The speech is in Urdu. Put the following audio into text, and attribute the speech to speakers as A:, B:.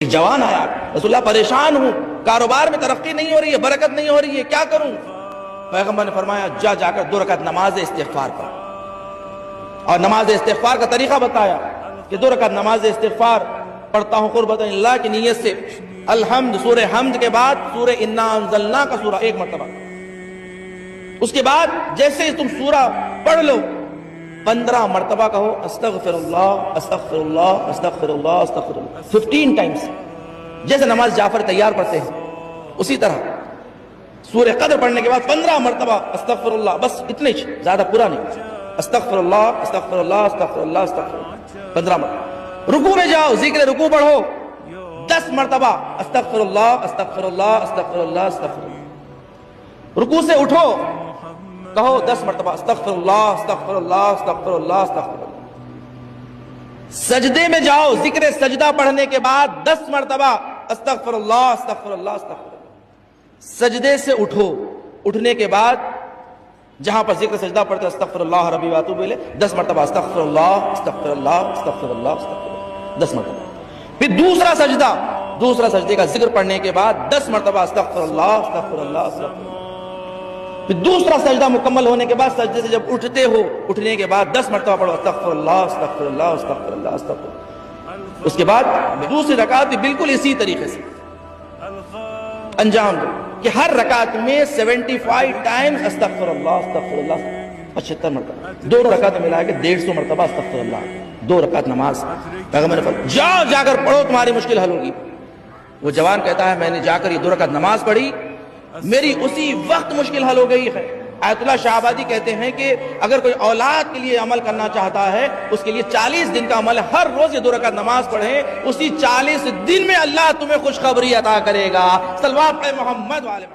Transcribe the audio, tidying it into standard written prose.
A: ایک جوان آیا، رسول اللہ پریشان ہوں، کاروبار میں ترقی نہیں ہو رہی ہے، برکت نہیں ہو رہی ہے، کیا کروں؟ پیغمبر نے فرمایا جا کر 2 رکعت نماز استغفار پڑھ، اور نماز استغفار کا طریقہ بتایا کہ 2 رکعت نماز استغفار پڑھتا ہوں قربت اللہ کی نیت سے۔ الحمد، سورہ حمد کے بعد سورہ انا انزلنا کا سورہ 1 مرتبہ، اس کے بعد جیسے ہی تم سورہ پڑھ لو 15 مرتبہ کہو استغفر اللہ استغفر اللہ استغفر اللہ استغفر اللہ 15 ٹائمز، جیسے نماز جعفر تیار پڑھتے ہیں اسی طرح سورہ قدر پڑھنے کے بعد 15 مرتبہ استغفر اللہ، بس اتنے ہی، زیادہ پورا نہیں، استغفر اللہ استغفر اللہ استغفر اللہ استغفر اللہ 15 مرتبہ۔ رکوع میں جاؤ، ذکر رکوع پڑھو 10 مرتبہ استغفر اللہ استغفر اللہ استغفر اللہ استغفر اللہ۔ رکوع سے اٹھو، کہو 10 مرتبہ استغفر اللہ استغفر اللہ استغفر اللہ استغفر اللہ۔ سجدے میں جاؤ، ذکر سجدہ پڑھنے کے بعد 10 مرتبہ استغفر اللہ استغفر اللہ استغفر اللہ۔ سجدے سے اٹھو، اٹھنے کے بعد جہاں پر ذکر سجدہ پڑھتے استغفر اللہ ربی واتوب الیہ 10 مرتبہ استغفر اللہ استغفر اللہ استغفر اللہ استغفر اللہ 10 مرتبہ۔ پھر دوسرا سجدے کا ذکر پڑھنے کے بعد 10 مرتبہ استغفر اللہ استغفر اللہ استغفر اللہ۔ پھر دوسرا سجدہ مکمل ہونے کے بعد سجدے سے جب اٹھتے ہو، اٹھنے کے بعد 10 مرتبہ پڑھو استغفر اللہ استغفر اللہ استغفر اللہ استغفر اللہ۔ اس کے بعد دوسری رکعت بھی بالکل اسی طریقے سے انجام دو کہ ہر رکعت میں 75 ٹائمز استغفر اللہ استغفر اللہ 75 مرتبہ، دونوں رکعت ملا کے 150 مرتبہ استغفر اللہ، 2 رکعت نماز۔ پیغمبر نے فرمایا جا کر پڑھو، تمہاری مشکل حل ہوگی۔ وہ جوان کہتا ہے میں نے جا کر یہ 2 رکعت نماز پڑھی، میری اسی وقت مشکل حل ہو گئی ہے۔ آیت اللہ شاہ آبادی کہتے ہیں کہ اگر کوئی اولاد کے لیے عمل کرنا چاہتا ہے، اس کے لیے 40 دن کا عمل ہے، ہر روز یہ 2 رکعت نماز پڑھیں، اسی 40 دن میں اللہ تمہیں خوشخبری عطا کرے گا۔ صلوات پڑھیں محمد والے